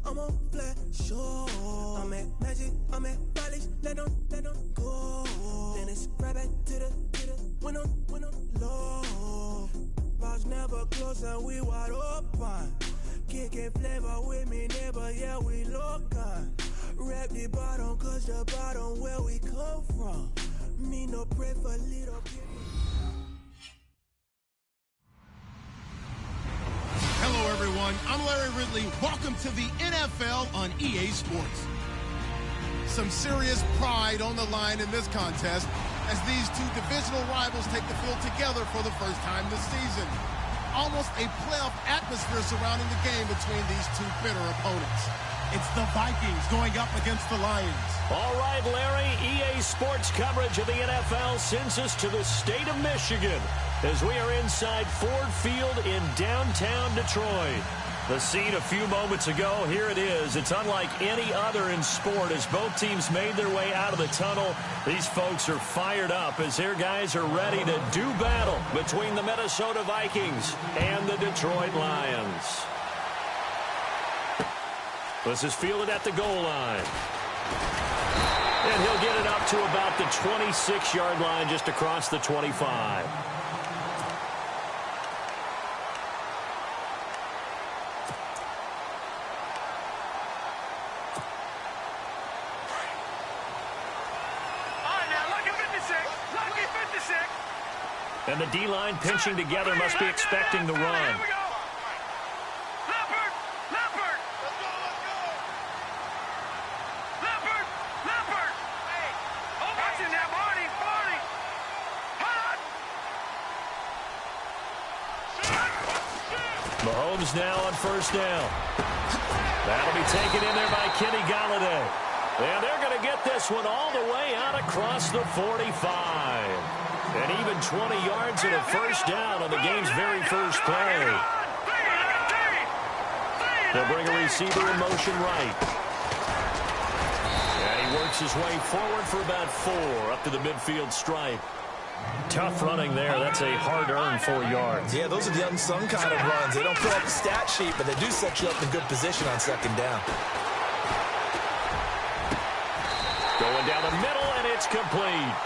I'm on flat, sure. I'm at Magic, I'm at Mileage, let them go. Then it's right back to the when I'm low. Bars never close and we wide open. Kicking flavor with me, neighbor, yeah, we local. Rap the bottom, cause the bottom where we come from. Me no pray for little people. Hello, everyone. I'm Larry Ridley. Welcome to the NFL on EA Sports. Some serious pride on the line in this contest as these two divisional rivals take the field together for the first time this season. Almost a playoff atmosphere surrounding the game between these two bitter opponents. It's the Vikings going up against the Lions. All right, Larry, EA Sports coverage of the NFL sends us to the state of Michigan as we are inside Ford Field in downtown Detroit. The scene a few moments ago, here it is. It's unlike any other in sport as both teams made their way out of the tunnel. These folks are fired up as their guys are ready to do battle between the Minnesota Vikings and the Detroit Lions. This is fielded at the goal line. And he'll get it up to about the 26-yard line just across the 25. And the D-line pinching together must be expecting the run. Mahomes now on first down. That'll be taken in there by Kenny Galladay. And they're going to get this one all the way out across the 45. And even 20 yards and a first down on the game's very first play. They'll bring a receiver in motion right. And he works his way forward for about 4 up to the midfield stripe. Tough running there. That's a hard-earned 4 yards. Yeah, those are the unsung kind of runs. They don't fill up the stat sheet, but they do set you up in good position on second down. Going down the middle, and it's complete.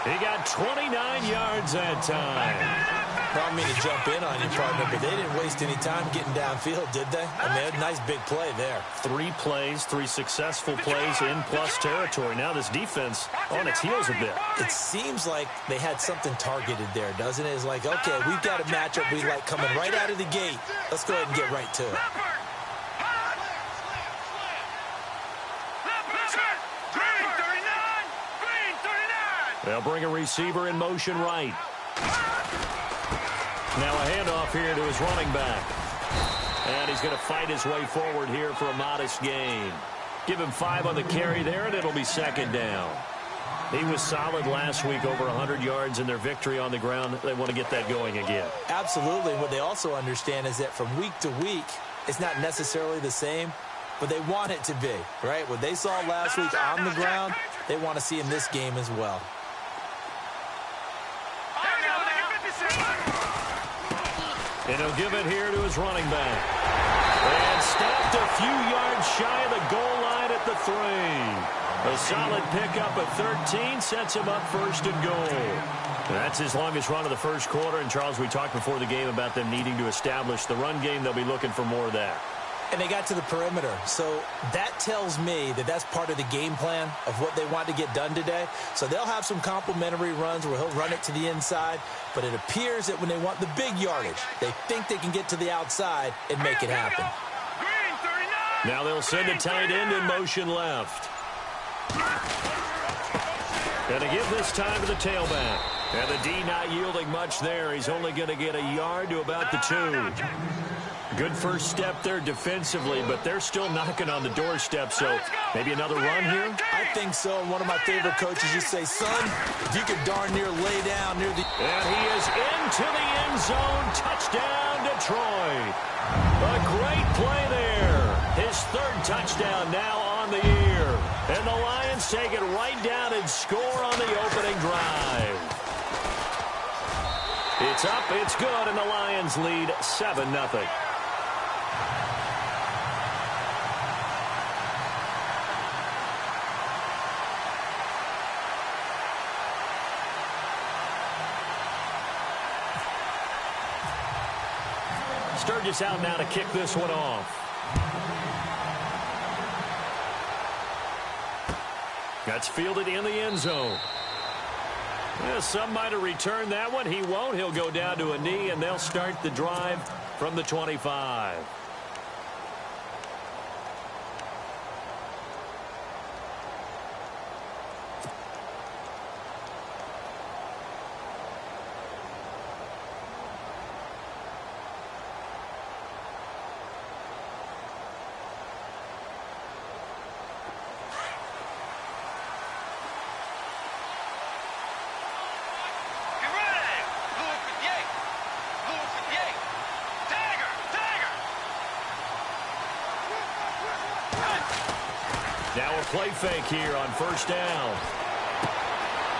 He got 29 yards that time. I don't mean to jump in on you, partner, but they didn't waste any time getting downfield, did they? I mean, they had a nice big play there. 3 plays, 3 successful plays in plus territory. Now this defense on its heels a bit. It seems like they had something targeted there, doesn't it? It's like, okay, we've got a matchup we like coming right out of the gate. Let's go ahead and get right to it. They'll bring a receiver in motion right. Now a handoff here to his running back. And he's going to fight his way forward here for a modest gain. Give him 5 on the carry there, and it'll be second down. He was solid last week, over 100 yards in their victory on the ground. They want to get that going again. Absolutely. What they also understand is that from week to week, it's not necessarily the same, but they want it to be, right? What they saw last week on the ground, they want to see in this game as well. And he'll give it here to his running back. And stopped a few yards shy of the goal line at the 3. A solid pickup of 13 sets him up first and goal. That's his longest run of the first quarter. And, Charles, we talked before the game about them needing to establish the run game. They'll be looking for more of that. And they got to the perimeter. So that tells me that that's part of the game plan of what they want to get done today. So they'll have some complementary runs where he'll run it to the inside. But it appears that when they want the big yardage, they think they can get to the outside and make it happen. Now they'll send a tight end in motion left. And to give this time to the tailback. And the D not yielding much there. He's only going to get a yard to about the 2. Good first step there defensively, but they're still knocking on the doorstep, so maybe another run here? I think so. And one of my favorite coaches used to say, son, if you could darn near lay down near the... And he is into the end zone. Touchdown, Detroit. A great play there. His 3rd touchdown now on the year. And the Lions take it right down and score on the opening drive. It's up, it's good, and the Lions lead 7-0. Sturgis out now to kick this one off. That's fielded in the end zone. Yeah, some might have returned that one. He won't. He'll go down to a knee, and they'll start the drive from the 25. Now a play fake here on first down.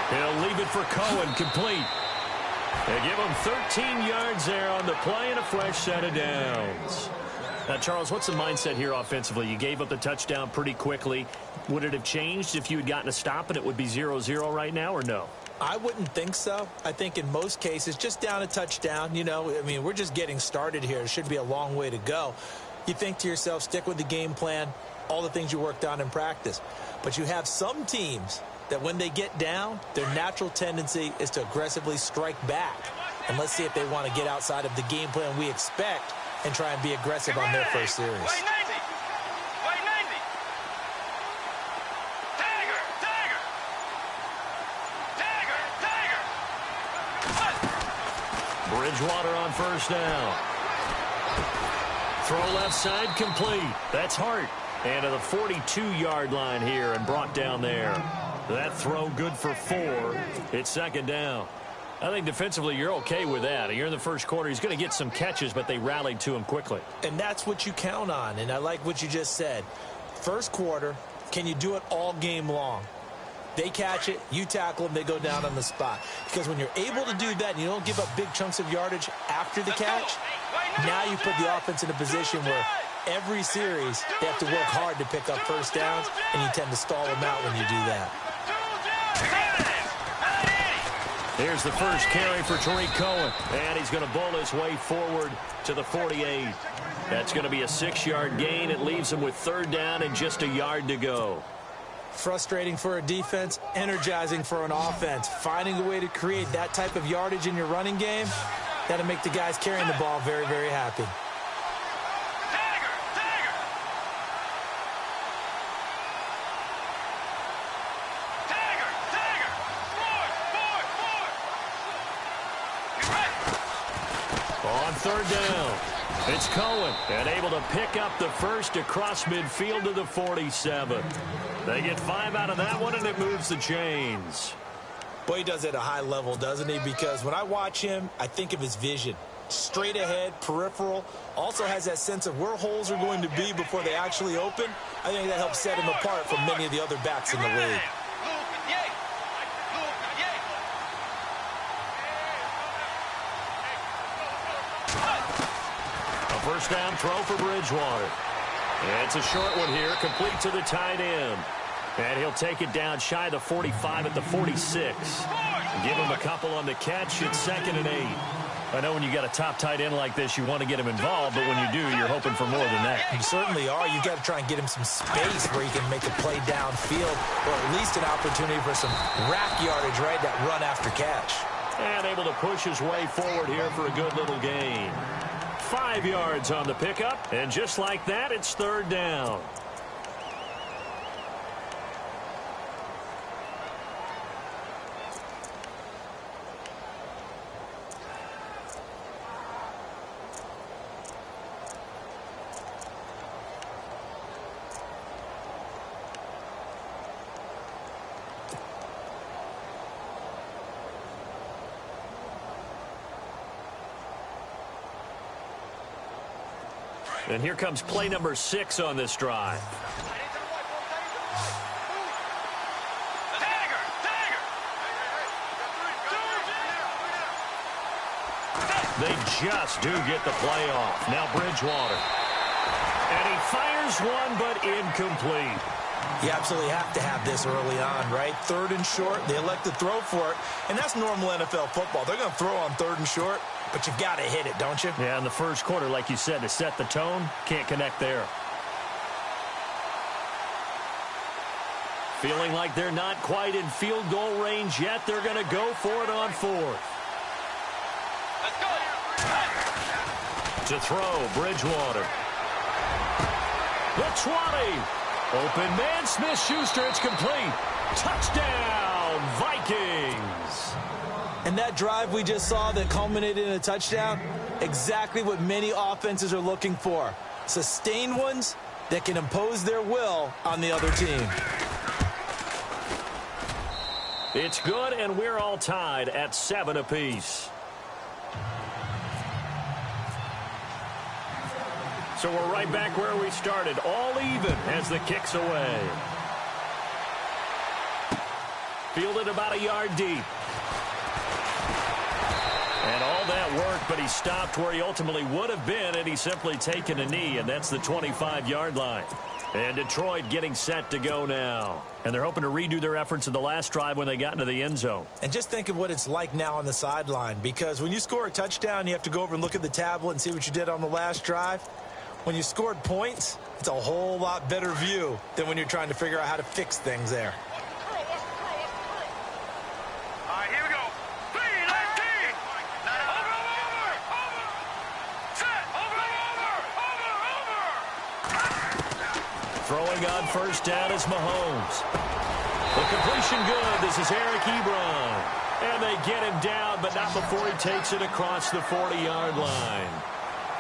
He'll leave it for Cohen, complete. They give him 13 yards there on the play and a fresh set of downs. Now, Charles, what's the mindset here offensively? You gave up the touchdown pretty quickly. Would it have changed if you had gotten a stop and it would be 0-0 right now, or no? I wouldn't think so. I think in most cases, just down a touchdown, you know, I mean, we're just getting started here. It should be a long way to go. You think to yourself, stick with the game plan, all the things you worked on in practice. But you have some teams that when they get down, their natural tendency is to aggressively strike back. And let's see if they want to get outside of the game plan we expect and try and be aggressive on their first series. Bridgewater on first down. Throw left side, complete. That's Hart. And to the 42-yard line here and brought down there. That throw good for 4. It's second down. I think defensively you're okay with that. You're in the first quarter. He's going to get some catches, but they rallied to him quickly. And that's what you count on. And I like what you just said. First quarter, can you do it all game long? They catch it, you tackle them, they go down on the spot. Because when you're able to do that and you don't give up big chunks of yardage after the catch, now you put the offense in a position where every series they have to work hard to pick up first downs, and you tend to stall them out when you do that. Here's the first carry for Tariq Cohen, and he's going to bowl his way forward to the 48. That's going to be a 6-yard gain. It leaves him with third down and just a yard to go. Frustrating for a defense, energizing for an offense. Finding a way to create that type of yardage in your running game, that'll make the guys carrying the ball very, very happy. On third down, it's Cohen, and able to pick up the first across midfield to the 47. They get 5 out of that one, and it moves the chains. Boy, he does it at a high level, doesn't he? Because when I watch him, I think of his vision. Straight ahead, peripheral. Also has that sense of where holes are going to be before they actually open. I think that helps set him apart from many of the other backs in the league. A first down throw for Bridgewater. It's a short one here, complete to the tight end. And he'll take it down shy of the 45 at the 46. Give him a couple on the catch. It's 2nd and 8. I know when you got a top tight end like this, you want to get him involved, but when you do, you're hoping for more than that. You certainly are. You've got to try and get him some space where he can make a play downfield, or at least an opportunity for some rack yardage, right? That run after catch. And able to push his way forward here for a good little gain. 5 yards on the pickup, and just like that, it's third down. And here comes play number 6 on this drive. They just do get the play off. Now Bridgewater. And he fires one, but incomplete. You absolutely have to have this early on, right? 3rd and short, they elect to throw for it, and that's normal NFL football. They're going to throw on 3rd and short. but you've got to hit it, don't you? Yeah, in the first quarter, like you said, to set the tone, can't connect there. Feeling like they're not quite in field goal range yet. They're going to go for it on fourth. Let's go. To throw, Bridgewater. The 20. Open man, Smith-Schuster. It's complete. Touchdown, Vikings. And that drive we just saw that culminated in a touchdown, exactly what many offenses are looking for. Sustained ones that can impose their will on the other team. It's good, and we're all tied at 7 apiece. So we're right back where we started, all even as the kick's away. Fielded about a yard deep. And all that work, but he stopped where he ultimately would have been had he simply taken a knee, and that's the 25-yard line. And Detroit getting set to go now. And they're hoping to redo their efforts in the last drive when they got into the end zone. And just think of what it's like now on the sideline, because when you score a touchdown, you have to go over and look at the tablet and see what you did on the last drive. When you scored points, it's a whole lot better view than when you're trying to figure out how to fix things there. All right, here we go. 3-19. Over. Set. Over. Throwing on first down is Mahomes. The completion good. This is Eric Ebron. And they get him down, but not before he takes it across the 40-yard line.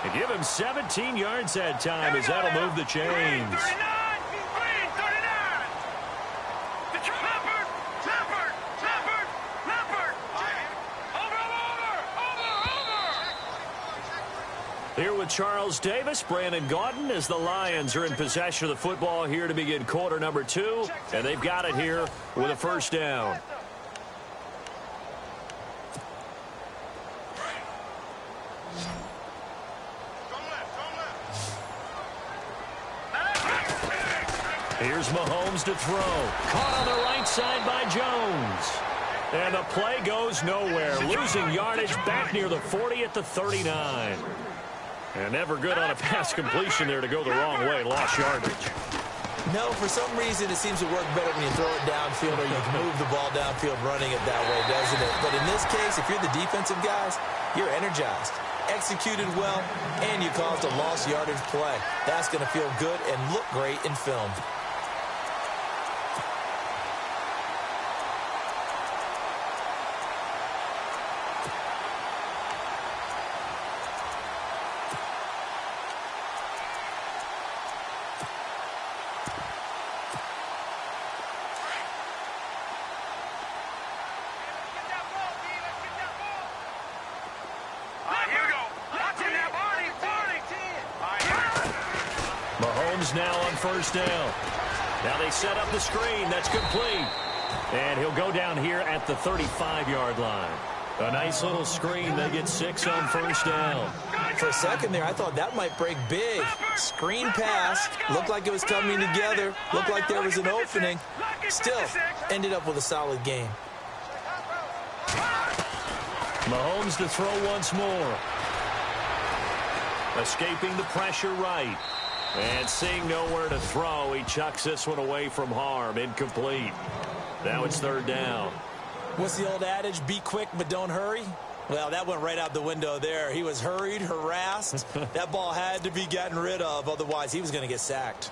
They give him 17 yards that time as that'll move the chains. 39. Over. Here with Charles Davis, Brandon Gaudin, as the Lions are in possession of the football here to begin quarter number 2. And they've got it here with a first down. Here's Mahomes to throw. Caught on the right side by Jones. And the play goes nowhere. Losing yardage back near the 40 at the 39. And never good on a pass completion there to go the wrong way. Lost yardage. No, for some reason it seems to work better when you throw it downfield or you can move the ball downfield running it that way, doesn't it? But in this case, if you're the defensive guys, you're energized, executed well, and you caused a lost yardage play. That's going to feel good and look great in film. Now on first down. Now they set up the screen. That's complete. And he'll go down here at the 35-yard line. A nice little screen. They get 6 on first down. For a second there, I thought that might break big. Screen pass. Looked like it was coming together. Looked like there was an opening. Still, ended up with a solid game. Mahomes to throw once more. Escaping the pressure right. And seeing nowhere to throw, he chucks this one away from harm. Incomplete. Now it's third down. What's the old adage? Be quick, but don't hurry? Well, that went right out the window there. He was hurried, harassed. That ball had to be gotten rid of. Otherwise, he was going to get sacked.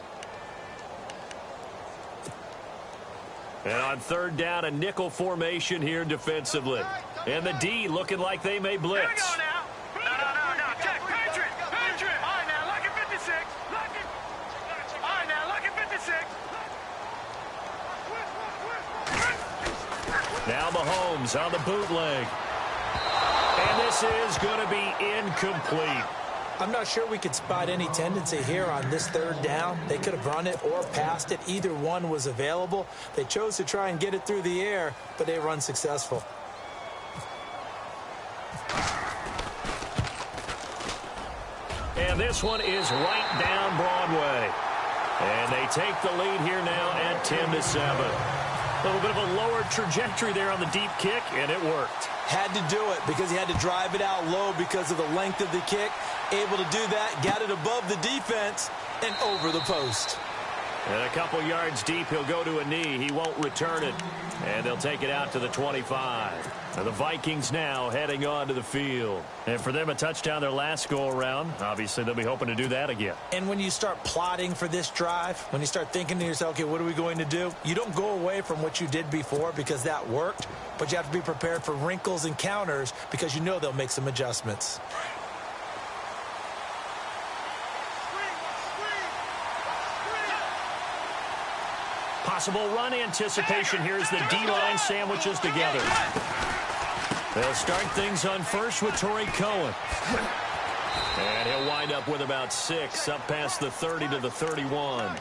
And on third down, a nickel formation here defensively. And the D looking like they may blitz. Now Mahomes on the bootleg. And this is going to be incomplete. I'm not sure we could spot any tendency here on this third down. They could have run it or passed it. Either one was available. They chose to try and get it through the air, but they run successful. And this one is right down Broadway. And they take the lead here now at 10-7. A little bit of a lower trajectory there on the deep kick, and it worked. Had to do it because he had to drive it out low because of the length of the kick. Able to do that, got it above the defense and over the post. And a couple yards deep, he'll go to a knee. He won't return it. And they'll take it out to the 25. And the Vikings now heading on to the field. And for them, a touchdown their last go-around. Obviously, they'll be hoping to do that again. And when you start plotting for this drive, when you start thinking to yourself, okay, what are we going to do? You don't go away from what you did before because that worked. But you have to be prepared for wrinkles and counters because you know they'll make some adjustments. Possible run anticipation here as the D-line sandwiches together. They'll start things on first with Torrey Cohen. And he'll wind up with about 6 up past the 30 to the 31.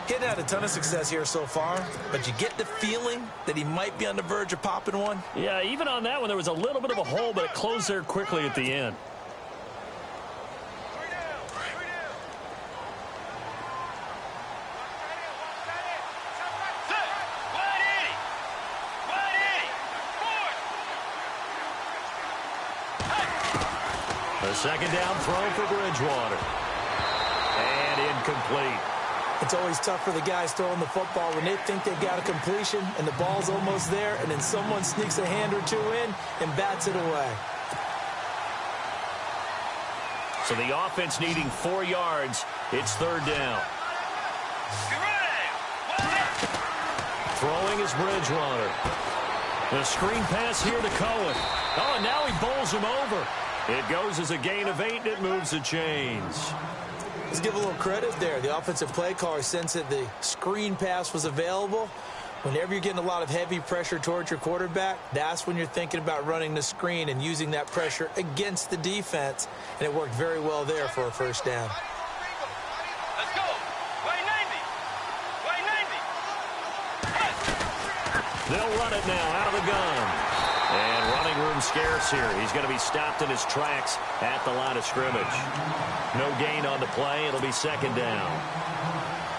He hadn't had a ton of success here so far, but you get the feeling that he might be on the verge of popping one. Yeah, even on that one, there was a little bit of a hole, but it closed there quickly at the end. The second down throw for Bridgewater. And incomplete. It's always tough for the guys throwing the football when they think they've got a completion and the ball's almost there, and then someone sneaks a hand or two in and bats it away. So the offense needing 4 yards. It's third down. Throwing is Bridgewater. The screen pass here to Cohen. Oh, and now he bowls him over. It goes as a gain of 8, and it moves the chains. Let's give a little credit there. The offensive play caller sensed that the screen pass was available. Whenever you're getting a lot of heavy pressure towards your quarterback, that's when you're thinking about running the screen and using that pressure against the defense. And it worked very well there for a first down. Let's go. Way 90. Way 90. They'll run it now out of the gun. And running room scarce here. He's going to be stopped in his tracks at the line of scrimmage. No gain on the play. It'll be second down.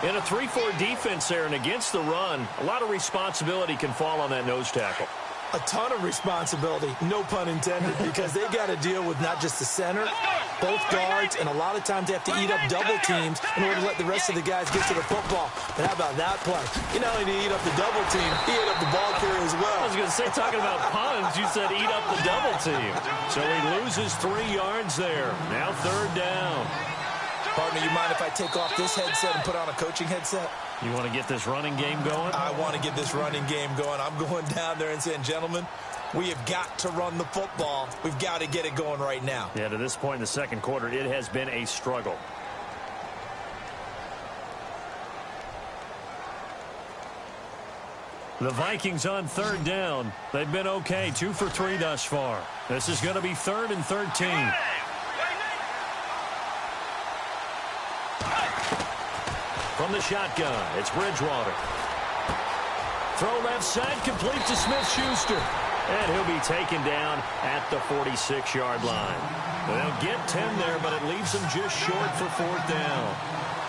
In a 3-4 defense there and against the run, a lot of responsibility can fall on that nose tackle. A ton of responsibility, no pun intended, because they got to deal with not just the center, both guards, and a lot of times they have to eat up double teams in order to let the rest of the guys get to the football. But how about that play? You not only did he eat up the double team, he ate up the ball carrier as well. I was going to say, talking about puns, you said eat up the double team. So he loses 3 yards there. Now third down. Partner, you mind if I take off this headset and put on a coaching headset? You want to get this running game going? I want to get this running game going. I'm going down there and saying, gentlemen, we have got to run the football. We've got to get it going right now. Yeah, to this point in the second quarter, it has been a struggle. The Vikings on third down. They've been okay, 2 for 3 thus far. This is going to be 3rd and 13. From the shotgun, it's Bridgewater. Throw left side, complete to Smith-Schuster. And he'll be taken down at the 46-yard line. They'll get 10 there, but it leaves them just short for 4th down.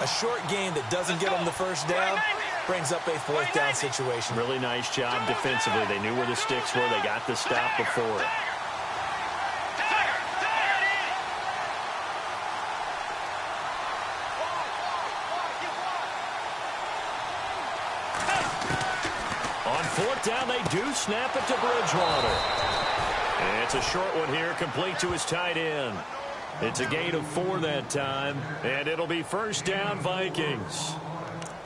A short gain that doesn't get them the first down brings up a 4th down situation. Really nice job defensively. They knew where the sticks were. They got the stop before it. On 4th down, they do snap it to Bridgewater. And it's a short one here, complete to his tight end. It's a gain of 4 that time, and it'll be first down, Vikings.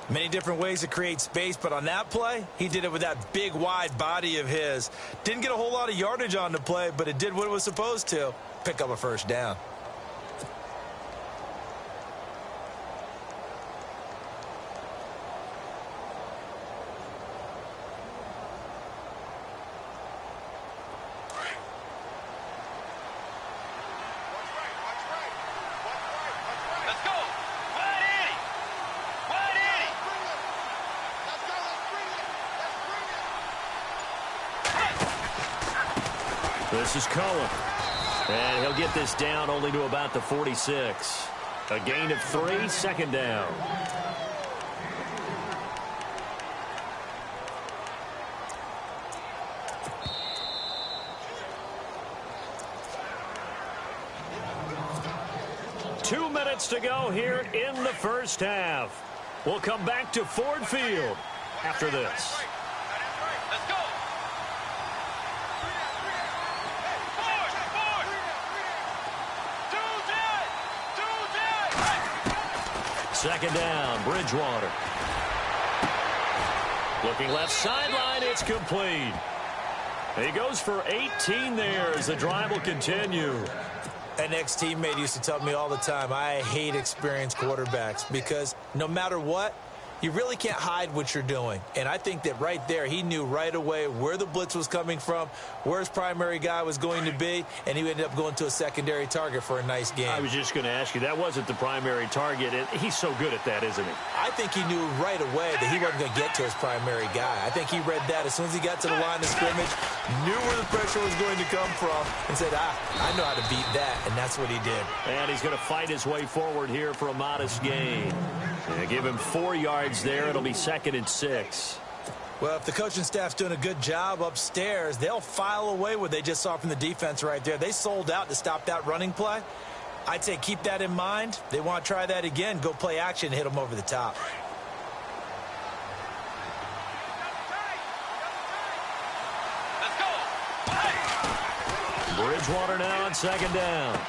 Many different ways to create space, but on that play, he did it with that big, wide body of his. Didn't get a whole lot of yardage on the play, but it did what it was supposed to. Pick up a first down. This is Cohen. And he'll get this down only to about the 46. A gain of 3, second down. 2 minutes to go here in the first half. We'll come back to Ford Field after this. Let's go. Second down, Bridgewater. Looking left sideline, it's complete. He goes for 18 there as the drive will continue. An ex-teammate used to tell me all the time, I hate experienced quarterbacks because no matter what, you really can't hide what you're doing. And I think that right there, he knew right away where the blitz was coming from, where his primary guy was going to be, and he ended up going to a secondary target for a nice game. I was just going to ask you, that wasn't the primary target. And he's so good at that, isn't he? I think he knew right away that he wasn't going to get to his primary guy. I think he read that as soon as he got to the line of scrimmage, knew where the pressure was going to come from, and said, I know how to beat that, and that's what he did. And he's going to fight his way forward here for a modest gain. Give him 4 yards there. It'll be 2nd and 6. Well, if the coaching staff's doing a good job upstairs, they'll file away what they just saw from the defense right there. They sold out to stop that running play. I'd say keep that in mind. They want to try that again. Go play action and hit them over the top. Let's go. Bridgewater now on 2nd down.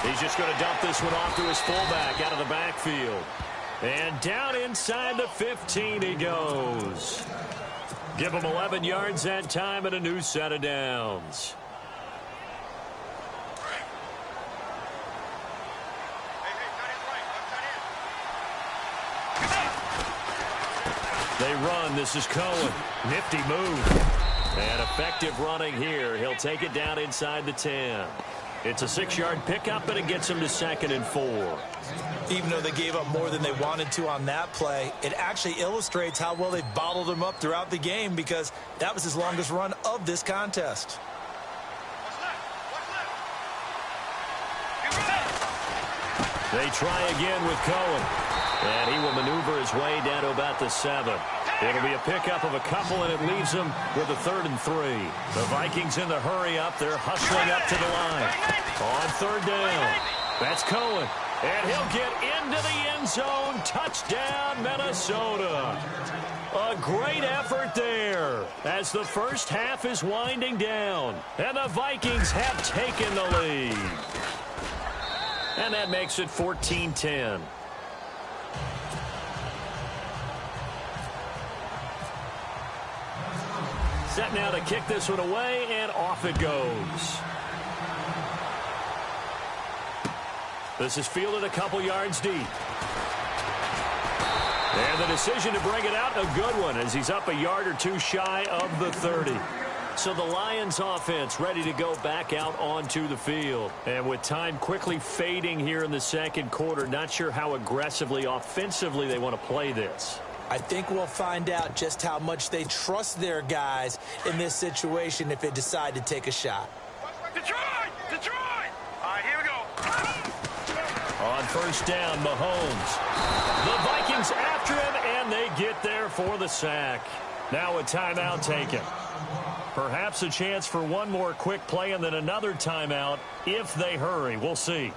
He's just going to dump this one off to his fullback out of the backfield. And down inside the 15 he goes. Give him 11 yards that time and a new set of downs. They run. This is Cohen. Nifty move. And effective running here. He'll take it down inside the 10. It's a 6-yard pickup, and it gets him to 2nd and 4. Even though they gave up more than they wanted to on that play, it actually illustrates how well they bottled him up throughout the game because that was his longest run of this contest. They try again with Cohen. And he will maneuver his way down to about the 7. It'll be a pickup of a couple, and it leaves them with a 3rd and 3. The Vikings in the hurry up. They're hustling up to the line. On 3rd down, that's Cohen. And he'll get into the end zone. Touchdown, Minnesota. A great effort there as the first half is winding down. And the Vikings have taken the lead. And that makes it 14-10. Set now to kick this one away, and off it goes. This is fielded a couple yards deep. And the decision to bring it out, a good one, as he's up a yard or two shy of the 30. So the Lions offense ready to go back out onto the field. And with time quickly fading here in the second quarter, not sure how aggressively, offensively they want to play this. I think we'll find out just how much they trust their guys in this situation if they decide to take a shot. Detroit! Detroit! All right, here we go. On 1st down, Mahomes. The Vikings after him, and they get there for the sack. Now a timeout taken. Perhaps a chance for one more quick play and then another timeout if they hurry. We'll see.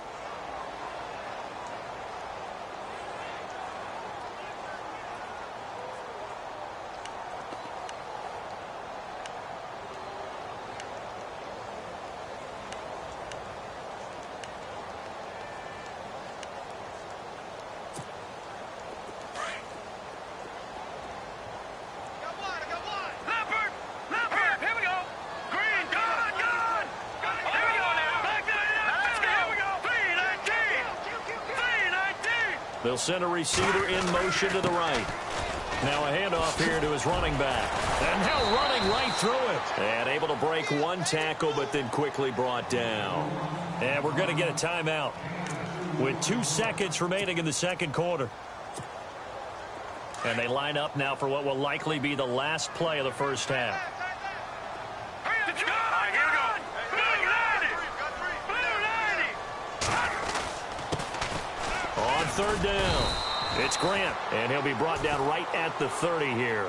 They'll send a receiver in motion to the right. Now a handoff here to his running back. And now running right through it. And able to break one tackle, but then quickly brought down. And we're going to get a timeout with 2 seconds remaining in the second quarter. And they line up now for what will likely be the last play of the first half. On 3rd down, it's Grant, and he'll be brought down right at the 30 here.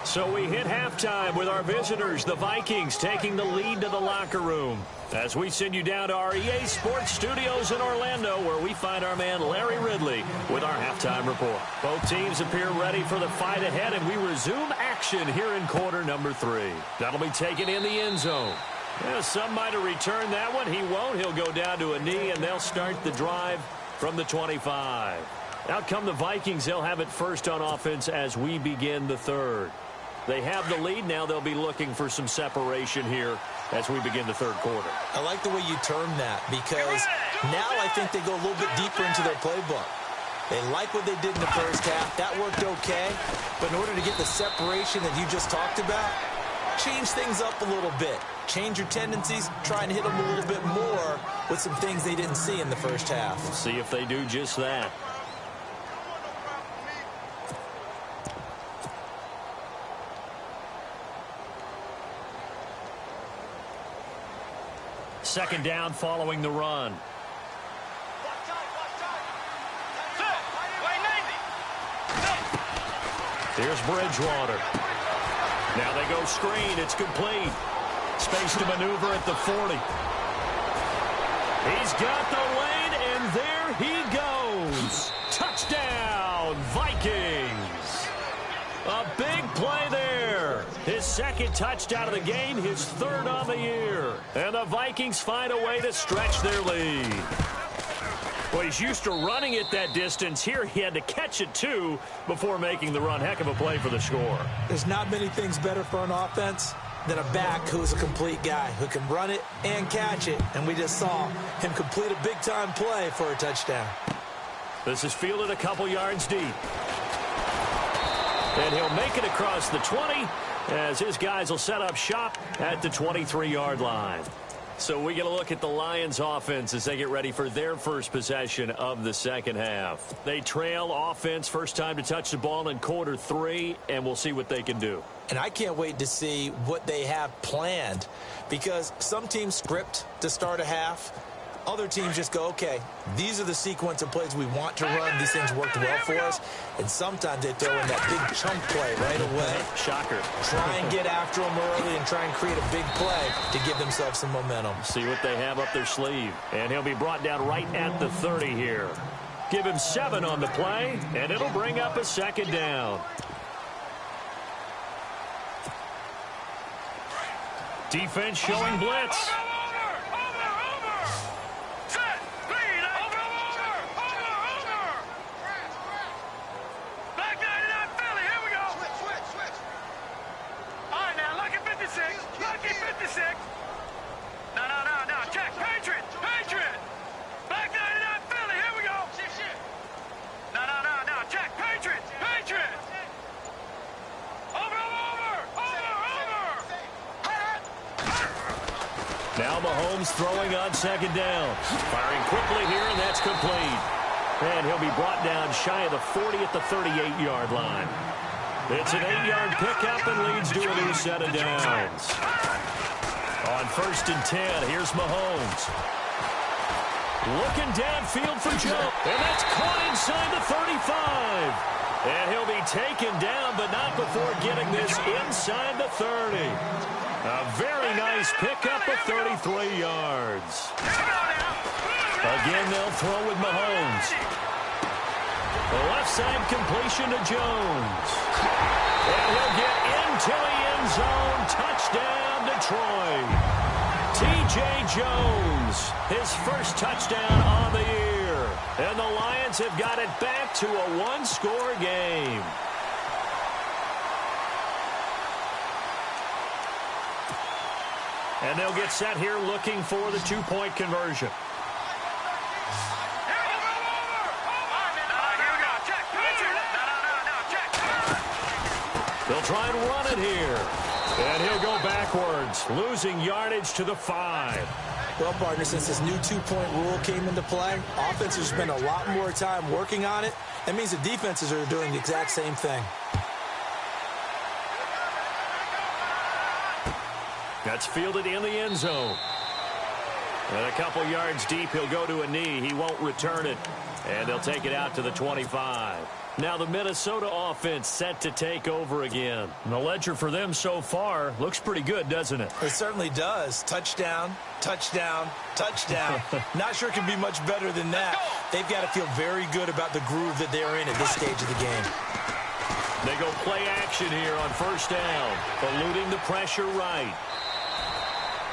So we hit halftime with our visitors, the Vikings, taking the lead to the locker room. As we send you down to our EA Sports Studios in Orlando, where we find our man Larry Ridley with our halftime report. Both teams appear ready for the fight ahead, and we resume action here in quarter number 3. That'll be taken in the end zone. Yeah, some might have returned that one. He won't. He'll go down to a knee, and they'll start the drive from the 25. Out come the Vikings. They'll have it first on offense as we begin the third. They have the lead. Now they'll be looking for some separation here as we begin the third quarter. I like the way you term that, because now I think they go a little bit deeper into their playbook. They like what they did in the first half. That worked okay. But in order to get the separation that you just talked about, change things up a little bit. Change your tendencies. Try and hit them a little bit more with some things they didn't see in the first half. We'll see if they do just that. Second down following the run. Here's Bridgewater. Now they go screen. It's complete. Space to maneuver at the 40. He's got the lane, and there he goes. Touchdown, Vikings. A big play there. His second touchdown of the game, his third on the year. And the Vikings find a way to stretch their lead. Well, he's used to running it that distance. Here he had to catch it, too, before making the run. Heck of a play for the score. There's not many things better for an offense than a back who's a complete guy, who can run it and catch it. And we just saw him complete a big-time play for a touchdown. This is fielded a couple yards deep. And he'll make it across the 20 as his guys will set up shop at the 23-yard line. So we get a look at the Lions offense as they get ready for their first possession of the second half. They trail offense, first time to touch the ball in quarter 3, and we'll see what they can do. And I can't wait to see what they have planned, because some teams script to start a half. Other teams just go, okay, these are the sequence of plays we want to run. These things worked well for us. And sometimes they throw in that big chunk play right away. Shocker. Try and get after them early and try and create a big play to give themselves some momentum. See what they have up their sleeve. And he'll be brought down right at the 30 here. Give him 7 on the play, and it'll bring up a second down. Defense showing blitz. Now Mahomes throwing on second down. Firing quickly here, and that's complete. And he'll be brought down shy of the 40 at the 38-yard line. It's an 8-yard pickup and leads to a new set of downs. On 1st and 10, here's Mahomes. Looking downfield for Joe. And that's caught inside the 35. And he'll be taken down, but not before getting this inside the 30. A very nice pickup of 33 yards. Again, they'll throw with Mahomes. The left side completion to Jones. And he'll get into the end zone. Touchdown, Detroit. T.J. Jones, his first touchdown on the year. And the Lions have got it back to a one-score game. And they'll get set here looking for the two-point conversion. They'll try and run it here. And he'll go backwards, losing yardage to the 5. Well, partner, since this new two-point rule came into play, offenses spend a lot more time working on it. That means the defenses are doing the exact same thing. That's fielded in the end zone. And a couple yards deep, he'll go to a knee. He won't return it. And they'll take it out to the 25. Now the Minnesota offense set to take over again. And the ledger for them so far looks pretty good, doesn't it? It certainly does. Touchdown, touchdown, touchdown. Not sure it can be much better than that. They've got to feel very good about the groove that they're in at this stage of the game. They go play action here on first down, eluding the pressure right.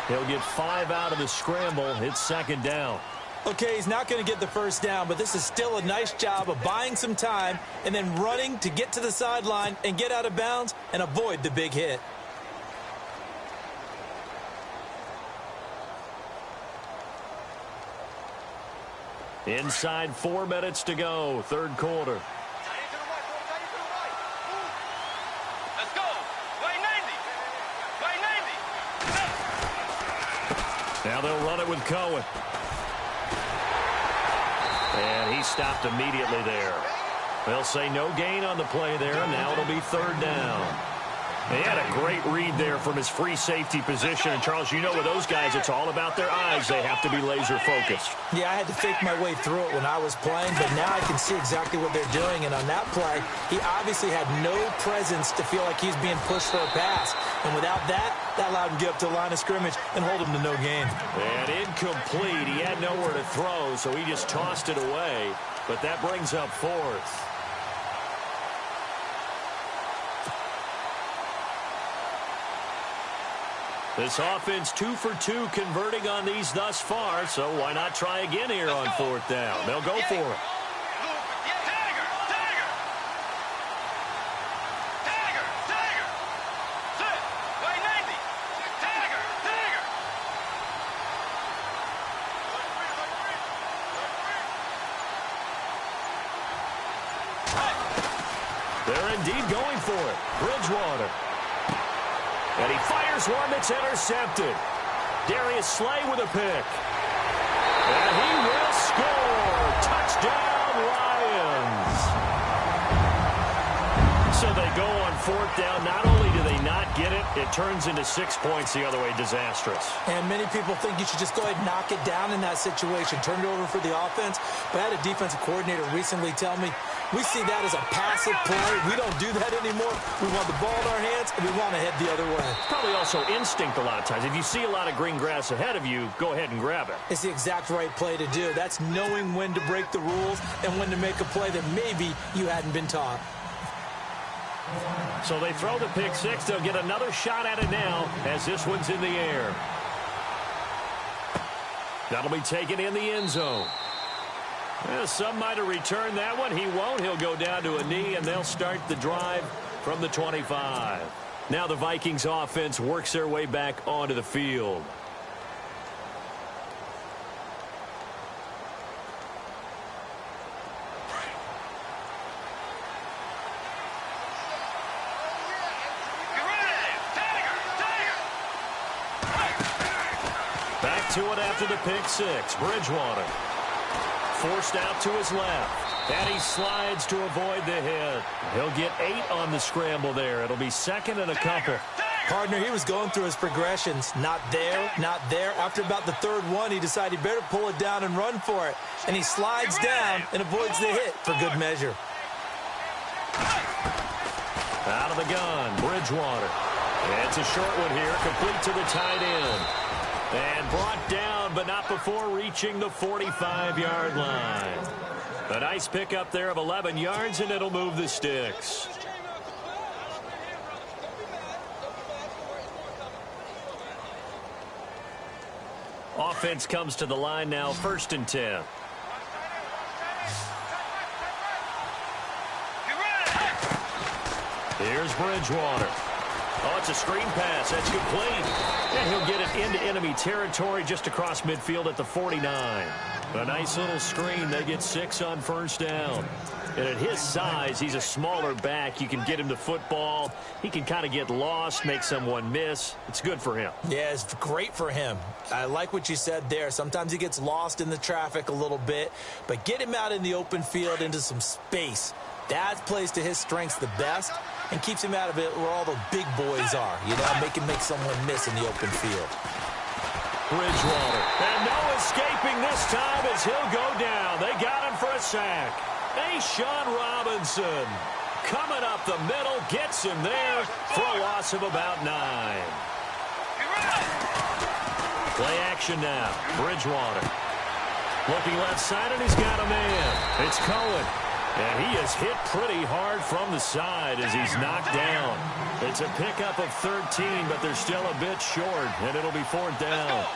He'll get 5 out of the scramble. It's second down. Okay, he's not going to get the first down, but this is still a nice job of buying some time and then running to get to the sideline and get out of bounds and avoid the big hit. Inside 4 minutes to go, third quarter. Let's go. Way 90. Now they'll run it with Cohen. And he stopped immediately there. They'll say no gain on the play there. Now it'll be third down. He had a great read there from his free safety position. And, Charles, you know with those guys, it's all about their eyes. They have to be laser-focused. Yeah, I had to fake my way through it when I was playing, but now I can see exactly what they're doing. And on that play, he obviously had no presence to feel like he's being pushed for a pass. And without that, that allowed him to get up to the line of scrimmage and hold him to no gain. And incomplete. He had nowhere to throw, so he just tossed it away. But that brings up fourth. This offense 2 for 2 converting on these thus far, so why not try again here on fourth down? They'll go for it. They're indeed going for it. Bridgewater. And he fires one that's intercepted. Darius Slay with a pick. And he will score. Touchdown, Lions. So they go on fourth down. Not only do they not get it, it turns into 6 points the other way. Disastrous. And many people think you should just go ahead and knock it down in that situation. Turn it over for the offense. But I had a defensive coordinator recently tell me, we see that as a passive play. We don't do that anymore. We want the ball in our hands, and we want to head the other way. Probably also instinct a lot of times. If you see a lot of green grass ahead of you, go ahead and grab it. It's the exact right play to do. That's knowing when to break the rules and when to make a play that maybe you hadn't been taught. So they throw the pick six. They'll get another shot at it now as this one's in the air. That'll be taken in the end zone. Well, some might have returned that one. He won't. He'll go down to a knee, and they'll start the drive from the 25. Now the Vikings offense works their way back onto the field. Back to it after the pick six. Bridgewater. Forced out to his left. And he slides to avoid the hit. He'll get 8 on the scramble there. It'll be second and a couple. Partner, he was going through his progressions. Not there, not there. After about the third one, he decided he better pull it down and run for it. And he slides down and avoids the hit for good measure. Out of the gun, Bridgewater. It's a short one here, complete to the tight end. And brought down, but not before reaching the 45-yard line. A nice pickup there of 11 yards, and it'll move the sticks. Offense comes to the line now, 1st and 10. Here's Bridgewater. Oh, it's a screen pass. That's complete. And he'll get it into enemy territory just across midfield at the 49. A nice little screen. They get 6 on first down. And at his size, he's a smaller back. You can get him the football. He can kind of get lost, make someone miss. It's good for him. Yeah, it's great for him. I like what you said there. Sometimes he gets lost in the traffic a little bit. But get him out in the open field into some space. That plays to his strengths the best and keeps him out of it where all the big boys are. You know, make someone miss in the open field. Bridgewater. And no escaping this time as he'll go down. They got him for a sack. Sean Robinson coming up the middle, gets him there for a loss of about 9. Play action now. Bridgewater. Looking left side, and he's got a man. It's Cohen. And he is hit pretty hard from the side as he's knocked down. It's a pickup of 13, but they're still a bit short, and it'll be 4th down.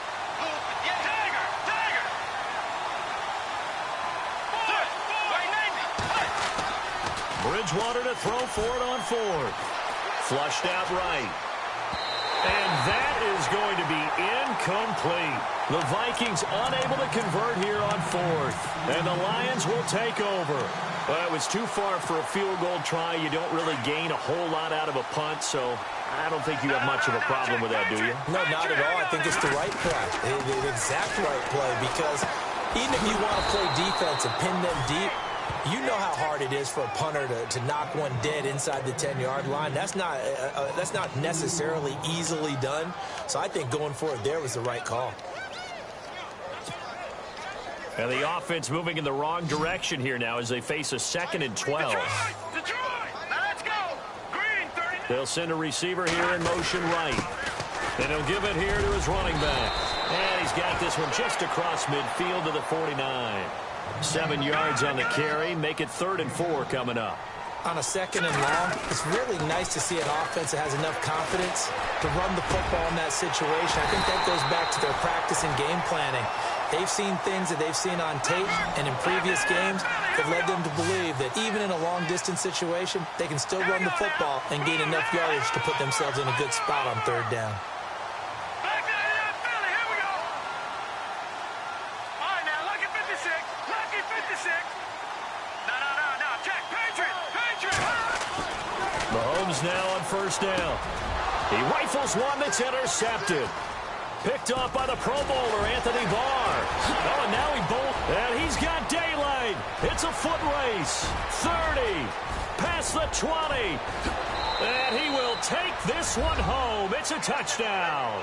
Bridgewater to throw for it on 4th. Flushed out right. And that is going to be incomplete. The Vikings unable to convert here on 4th. And the Lions will take over. Well, it was too far for a field goal try. You don't really gain a whole lot out of a punt, so I don't think you have much of a problem with that, do you? No, not at all. I think it's the right play, the exact right play, because even if you want to play defense and pin them deep, you know how hard it is for a punter to knock one dead inside the 10-yard line. That's not necessarily easily done. So I think going for it there was the right call. And the offense moving in the wrong direction here now as they face a 2nd and 12. Detroit! Now let's go! Green, 30. They'll send a receiver here in motion right. And he'll give it here to his running back. And he's got this one just across midfield to the 49. 7 yards on the carry. Make it 3rd and 4 coming up. On a 2nd and long, it's really nice to see an offense that has enough confidence to run the football in that situation. I think that goes back to their practice and game planning. They've seen things that they've seen on tape and in previous games that led them to believe that even in a long-distance situation, they can still run the football and gain enough yardage to put themselves in a good spot on 3rd down. Back down here, Philly. Here we go. All right, now, lucky 56. Lucky 56. No. Check. Patriot. Mahomes now on 1st down. He rifles one that's intercepted. Picked off by the Pro Bowler, Anthony Barr. Oh, and now he bolts. And he's got daylight. It's a foot race. 30. Past the 20. And he will take this one home. It's a touchdown.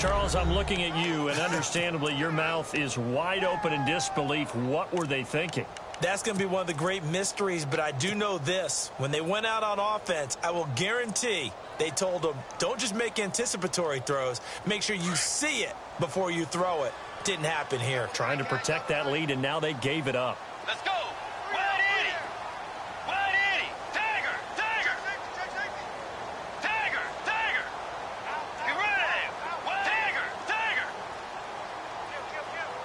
Charles, I'm looking at you, and understandably, your mouth is wide open in disbelief. What were they thinking? That's going to be one of the great mysteries, but I do know this. When they went out on offense, I will guarantee they told them, don't just make anticipatory throws. Make sure you see it before you throw it. Didn't happen here. Trying to protect that lead, and now they gave it up. Let's go. Wide Eddie. Tiger. Get ready.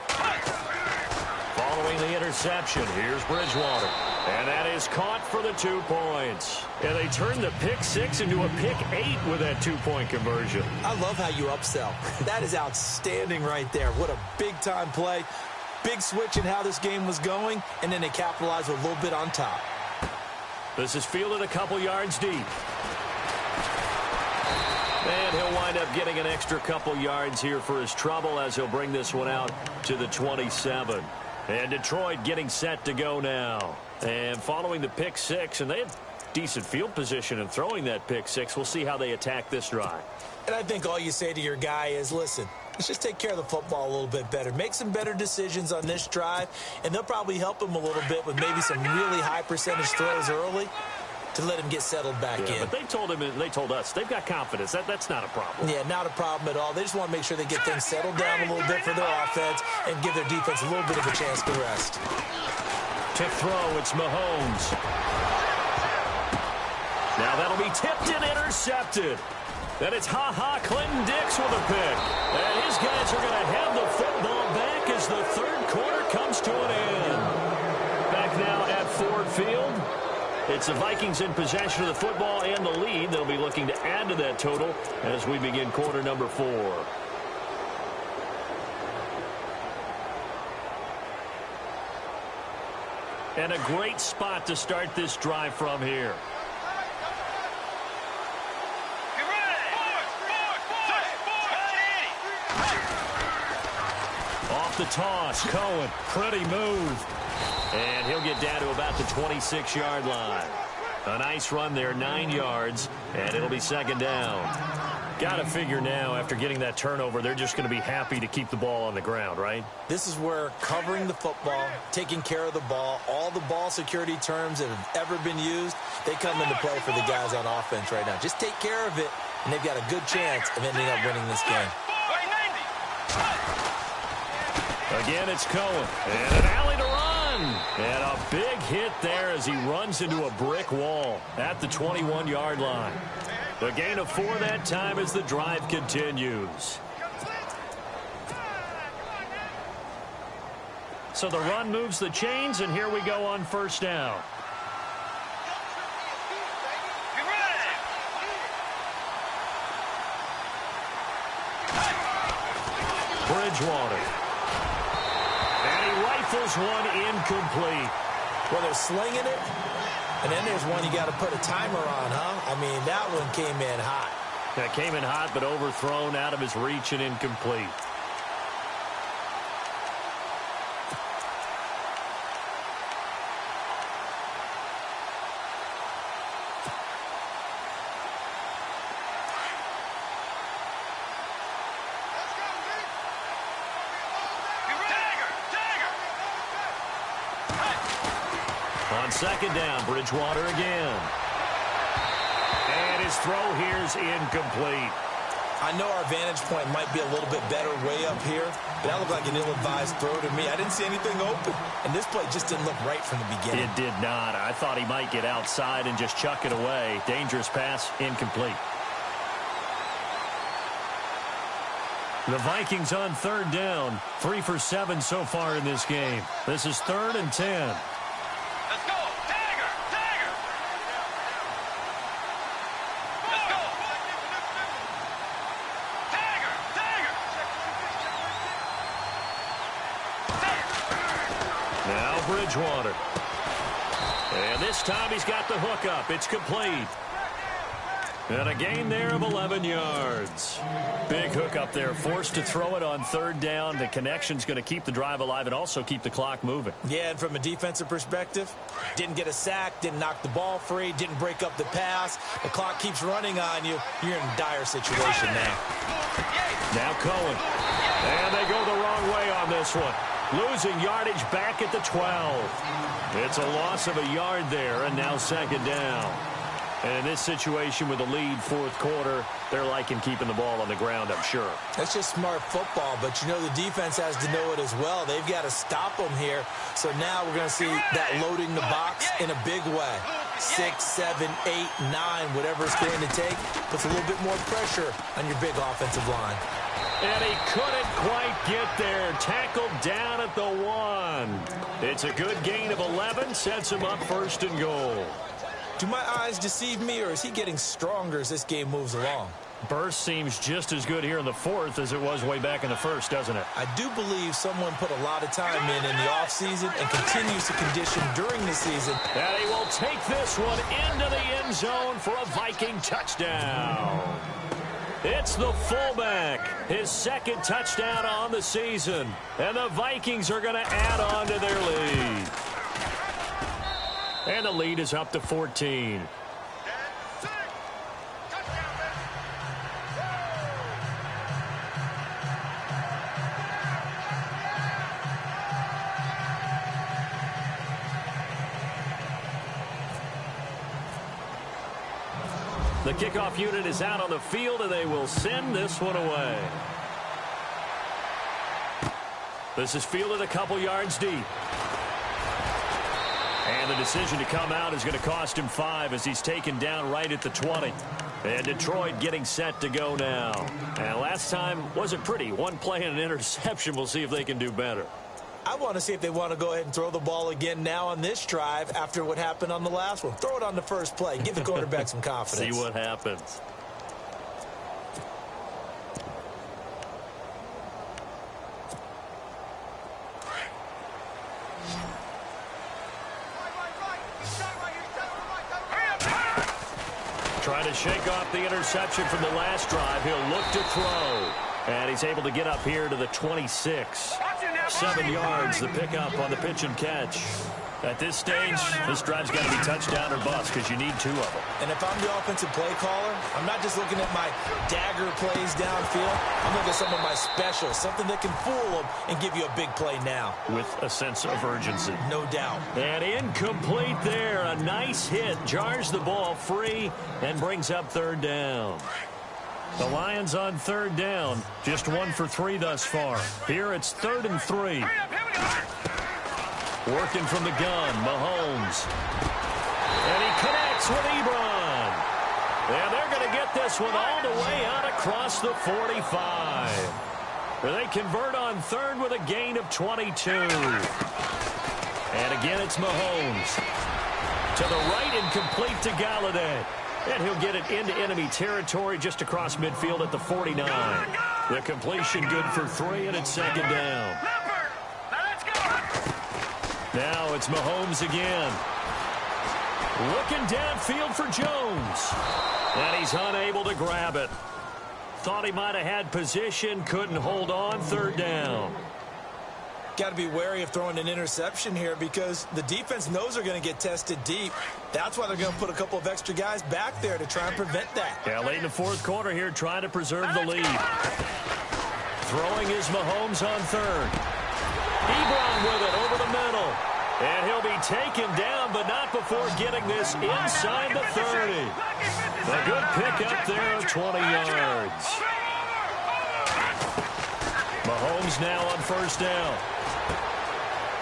Tiger. Following the interception, here's Bridgewater. And that is caught for the 2 points. And they turned the pick 6 into a pick 8 with that 2-point conversion. I love how you upsell. That is outstanding right there. What a big-time play. Big switch in how this game was going, and then they capitalized with a little bit on top. This is fielded a couple yards deep. And he'll wind up getting an extra couple yards here for his trouble as he'll bring this one out to the 27. And Detroit getting set to go now. And following the pick 6, and they have decent field position in throwing that pick 6. We'll see how they attack this drive. And I think all you say to your guy is, listen, let's just take care of the football a little bit better. Make some better decisions on this drive, and they'll probably help him a little bit with maybe some really high percentage throws early to let him get settled back in. But they told him, and they told us, they've got confidence. That's not a problem. Yeah, not a problem at all. They just want to make sure they get things settled down a little bit for their offense and give their defense a little bit of a chance to rest. To throw, it's Mahomes. Now that'll be tipped and intercepted. Then it's Clinton Dix with a pick. And his guys are going to have the football back as the 3rd quarter comes to an end. Back now at Ford Field. It's the Vikings in possession of the football and the lead. They'll be looking to add to that total as we begin quarter number 4. And a great spot to start this drive from here. Get ready. Off the toss, Cohen, pretty move. And he'll get down to about the 26-yard line. A nice run there, 9 yards, and it'll be 2nd down. Got to figure now, after getting that turnover, they're just going to be happy to keep the ball on the ground, right? This is where covering the football, taking care of the ball, all the ball security terms that have ever been used, they come into play for the guys on offense right now. Just take care of it, and they've got a good chance of ending up winning this game. Again, it's Cohen. And an alley to run. And a big hit there as he runs into a brick wall at the 21-yard line. The gain of 4 that time as the drive continues. So the run moves the chains, and here we go on first down. Bridgewater. And he rifles one incomplete. Well, they're slinging it, and then there's one you got to put a timer on, huh? I mean, that one came in hot. That came in hot, but overthrown out of his reach and incomplete. On second down, Bridgewater again. And his throw here is incomplete. I know our vantage point might be a little bit better way up here, but that looked like an ill-advised throw to me. I didn't see anything open, and this play just didn't look right from the beginning. It did not. I thought he might get outside and just chuck it away. Dangerous pass, incomplete. The Vikings on third down. 3 for 7 so far in this game. This is 3rd and 10. Let's go! Tiger! Tiger! Let's go! Tiger! Tiger! Now Bridgewater. And this time he's got the hook up. It's complete. And a gain there of 11 yards. Big hook up there. Forced to throw it on third down. The connection's going to keep the drive alive and also keep the clock moving. Yeah, and from a defensive perspective, didn't get a sack, didn't knock the ball free, didn't break up the pass. The clock keeps running on you. You're in a dire situation now. Now Cohen. And they go the wrong way on this one. Losing yardage back at the 12. It's a loss of a yard there, and now second down. And in this situation with the lead, fourth quarter, they're liking keeping the ball on the ground, I'm sure. That's just smart football, but you know the defense has to know it as well. They've got to stop them here. So now we're going to see that loading the box in a big way. 6, 7, 8, 9, whatever it's going to take, puts a little bit more pressure on your big offensive line. And he couldn't quite get there. Tackled down at the 1. It's a good gain of 11, sets him up 1st and goal. Do my eyes deceive me, or is he getting stronger as this game moves along? Burst seems just as good here in the 4th as it was way back in the 1st, doesn't it? I do believe someone put a lot of time in the offseason and continues to condition during the season. And he will take this one into the end zone for a Viking touchdown. It's the fullback, his 2nd touchdown on the season. And the Vikings are going to add on to their lead. And the lead is up to 14. The kickoff unit is out on the field, and they will send this one away. This is fielded a couple yards deep. And the decision to come out is going to cost him 5 as he's taken down right at the 20. And Detroit getting set to go now. And last time wasn't pretty. One play and an interception. We'll see if they can do better. I want to see if they want to go ahead and throw the ball again now on this drive after what happened on the last one. Throw it on the first play. Give the quarterback some confidence. See what happens. Trying to shake off the interception from the last drive. He'll look to throw. And he's able to get up here to the 26. 7 yards, the pickup on the pitch and catch. At this stage, this drive's got to be touchdown or bust because you need 2 of them. And if I'm the offensive play caller, I'm not just looking at my dagger plays downfield. I'm looking at some of my specials, something that can fool them and give you a big play now. With a sense of urgency. No doubt. And incomplete there. A nice hit. Jars the ball free and brings up 3rd down. The Lions on 3rd down. Just 1 for 3 thus far. Here it's 3rd and 3. Working from the gun, Mahomes. And he connects with Ebron. And they're going to get this one all the way out across the 45. They convert on 3rd with a gain of 22. And again, it's Mahomes. To the right and complete to Galladay. And he'll get it into enemy territory just across midfield at the 49. The completion good for 3, and it's 2nd down. Now it's Mahomes again. Looking downfield for Jones. And he's unable to grab it. Thought he might have had position, couldn't hold on, 3rd down. Got to be wary of throwing an interception here because the defense knows they're going to get tested deep. That's why they're going to put a couple of extra guys back there to try and prevent that. Yeah, late in the 4th quarter here, trying to preserve the lead. Throwing is Mahomes on 3rd. Ebron with it over the middle. And he'll be taken down, but not before getting this inside the 30. A good pickup there of 20 yards. Mahomes now on 1st down.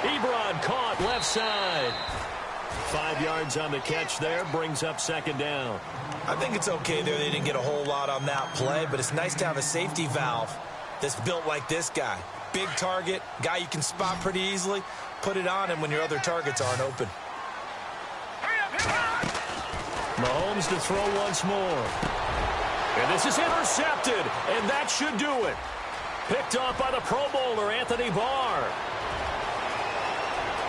Ebron caught left side. 5 yards on the catch there, brings up 2nd down. I think it's okay there. They didn't get a whole lot on that play, but it's nice to have a safety valve that's built like this guy. Big target, guy you can spot pretty easily. Put it on him when your other targets aren't open. Mahomes to throw once more. And this is intercepted, and that should do it. Picked off by the Pro Bowler, Anthony Barr.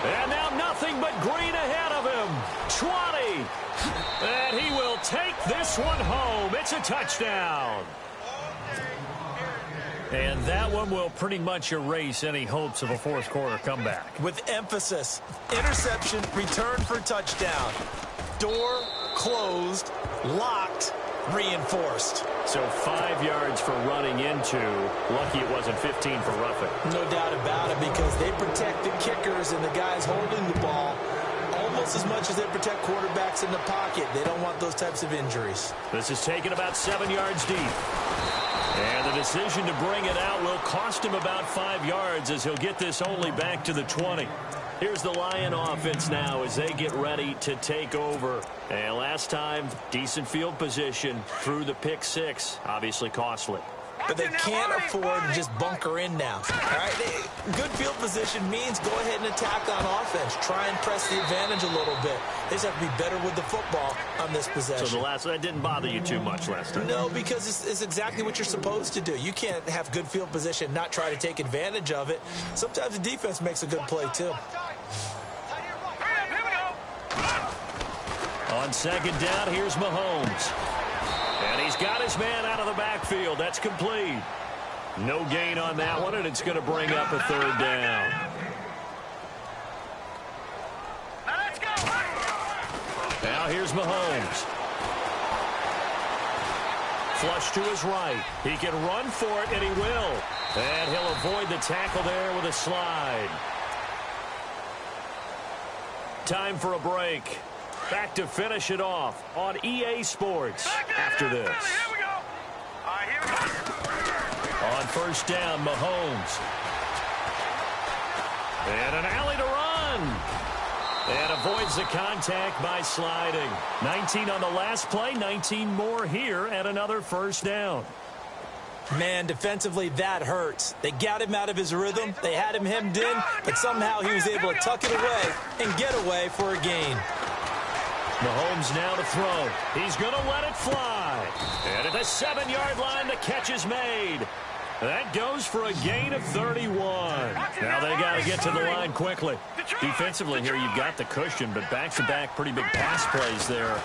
And now nothing but green ahead of him. 20. And he will take this one home. It's a touchdown. And that one will pretty much erase any hopes of a 4th quarter comeback. With emphasis. Interception, return for touchdown. Door closed, locked, reinforced. So 5 yards for running into. Lucky it wasn't 15 for roughing. No doubt about it, because they protect the kickers and the guys holding the ball almost as much as they protect quarterbacks in the pocket. They don't want those types of injuries. This is taken about 7 yards deep. And the decision to bring it out will cost him about 5 yards as he'll get this only back to the 20. Here's the Lion offense now as they get ready to take over. And last time, decent field position through the pick 6. Obviously costly. But they can't afford to just bunker in now. All right, good field position means go ahead and attack on offense. Try and press the advantage a little bit. They just have to be better with the football on this possession. So that didn't bother you too much last time? No, because it's exactly what you're supposed to do. You can't have good field position and not try to take advantage of it. Sometimes the defense makes a good play, too. On 2nd down, here's Mahomes. And he's got his man out of the backfield. That's complete. No gain on that one, and it's going to bring up a 3rd down. Now here's Mahomes. Flush to his right. He can run for it, and he will. And he'll avoid the tackle there with a slide. Time for a break. Back to finish it off on EA Sports after this. On 1st down, Mahomes. And an alley to run. And avoids the contact by sliding. 19 on the last play, 19 more here at another 1st down. Man, defensively, that hurts. They got him out of his rhythm. They had him hemmed in, but somehow he was able to tuck it away and get away for a gain. Mahomes now to throw. He's going to let it fly. And at the 7-yard line, the catch is made. That goes for a gain of 31. Now they got to get to the line quickly. Defensively here, you've got the cushion, but back-to-back pretty big pass plays there.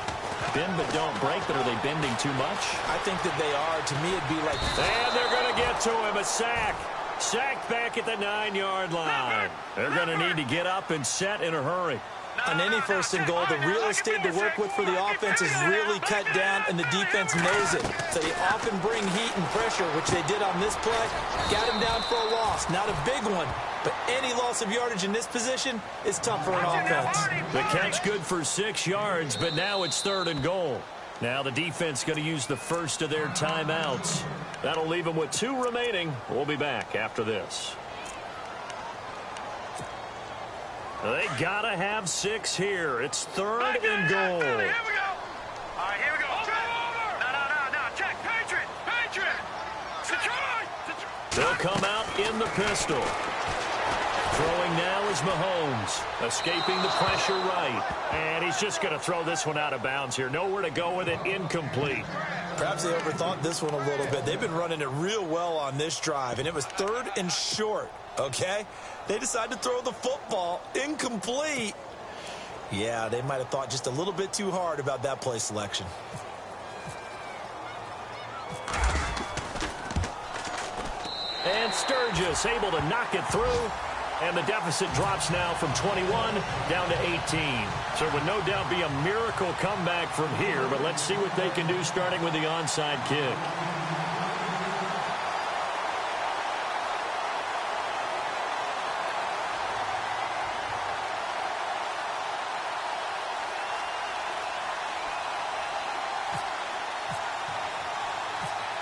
Bend but don't break, but are they bending too much? I think that they are. To me, it'd be like... And they're going to get to him, a sack. Sacked back at the 9-yard line. They're going to need to get up and set in a hurry. On any first and goal, the real estate to work with for the offense is really cut down, and the defense knows it. So they often bring heat and pressure, which they did on this play. Got him down for a loss. Not a big one, but any loss of yardage in this position is tough for an offense. The catch good for 6 yards, but now it's 3rd and goal. Now the defense going to use the first of their timeouts. That'll leave them with 2 remaining. We'll be back after this. They got to have 6 here. It's 3rd and goal. Here we go. All right, here we go. No. Check. Patriot. Detroit. They'll come out in the pistol. Throwing now is Mahomes. Escaping the pressure right. And he's just going to throw this one out of bounds here. Nowhere to go with it. Incomplete. Perhaps they overthought this one a little bit. They've been running it real well on this drive, and it was 3rd and short, okay? They decided to throw the football incomplete. Yeah, they might have thought just a little bit too hard about that play selection. And Sturgis able to knock it through. And the deficit drops now from 21 down to 18. So it would no doubt be a miracle comeback from here, but let's see what they can do starting with the onside kick.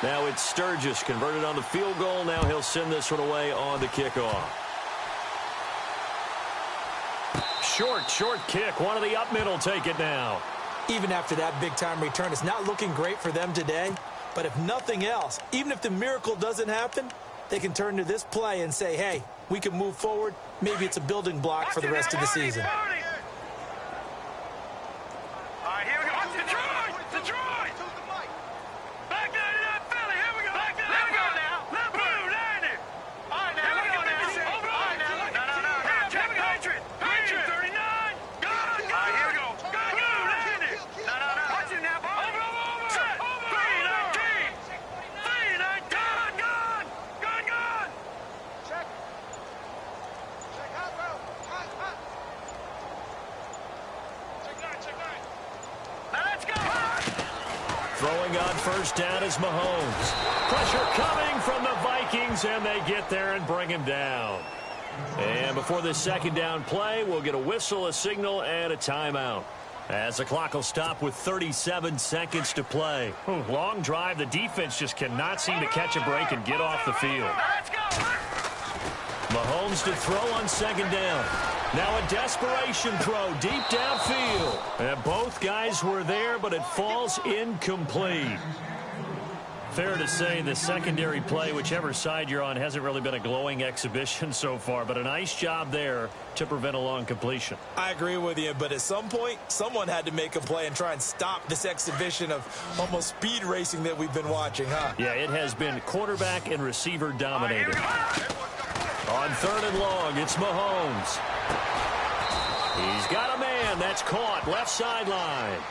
Now it's Sturgis converted on the field goal. Now he'll send this one away on the kickoff. Short kick. One of the up middle take it now. Even after that big-time return, it's not looking great for them today. But if nothing else, even if the miracle doesn't happen, they can turn to this play and say, hey, we can move forward. Maybe it's a building block for the rest of the season. All right, here we go. Detroit. Back down to that Philly. Here we go. Let go now. Let go. All right, now. Let go now. All right, now. Check. Patriot. 39. Go. All right, here we go. Go. No. Watch it now. Over. Set. 319. Gone. Check. Hot, bro. Hot. Check 9. Now let's go. Throwing on first down is Mahomes. Pressure coming from the Vikings, and they get there and bring him down. And before this second down play, we'll get a whistle, a signal, and a timeout. As the clock will stop with 37 seconds to play. Long drive. The defense just cannot seem to catch a break and get off the field. Let's go. Mahomes to throw on second down. Now a desperation throw deep downfield. And both guys were there, but it falls incomplete. Fair to say the secondary play, whichever side you're on, hasn't really been a glowing exhibition so far, but a nice job there to prevent a long completion. I agree with you, but at some point, someone had to make a play and try and stop this exhibition of almost speed racing that we've been watching, huh? Yeah, it has been quarterback and receiver dominated. On 3rd and long, it's Mahomes. He's got a man that's caught left sideline.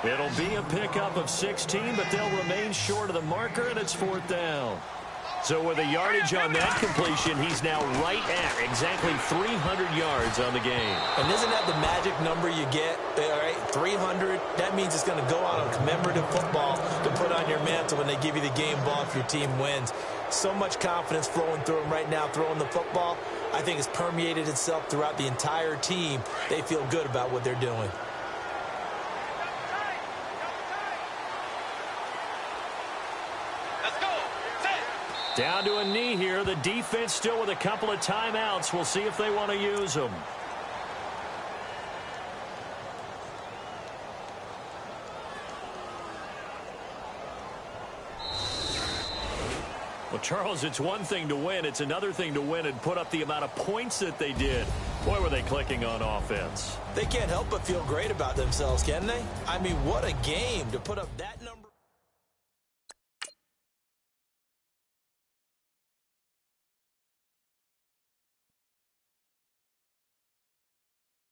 It'll be a pickup of 16, but they'll remain short of the marker, and it's 4th down. So with a yardage on that completion, he's now right at exactly 300 yards on the game. And isn't that the magic number you get? All right, 300. That means it's going to go out on commemorative football to put on your mantle when they give you the game ball if your team wins. So much confidence flowing through him right now, throwing the football. I think it's permeated itself throughout the entire team. They feel good about what they're doing. Down to a knee here. The defense still with a couple of timeouts. We'll see if they want to use them. Well, Charles, it's one thing to win. It's another thing to win and put up the amount of points that they did. Boy, were they clicking on offense. They can't help but feel great about themselves, can they? I mean, what a game to put up that number.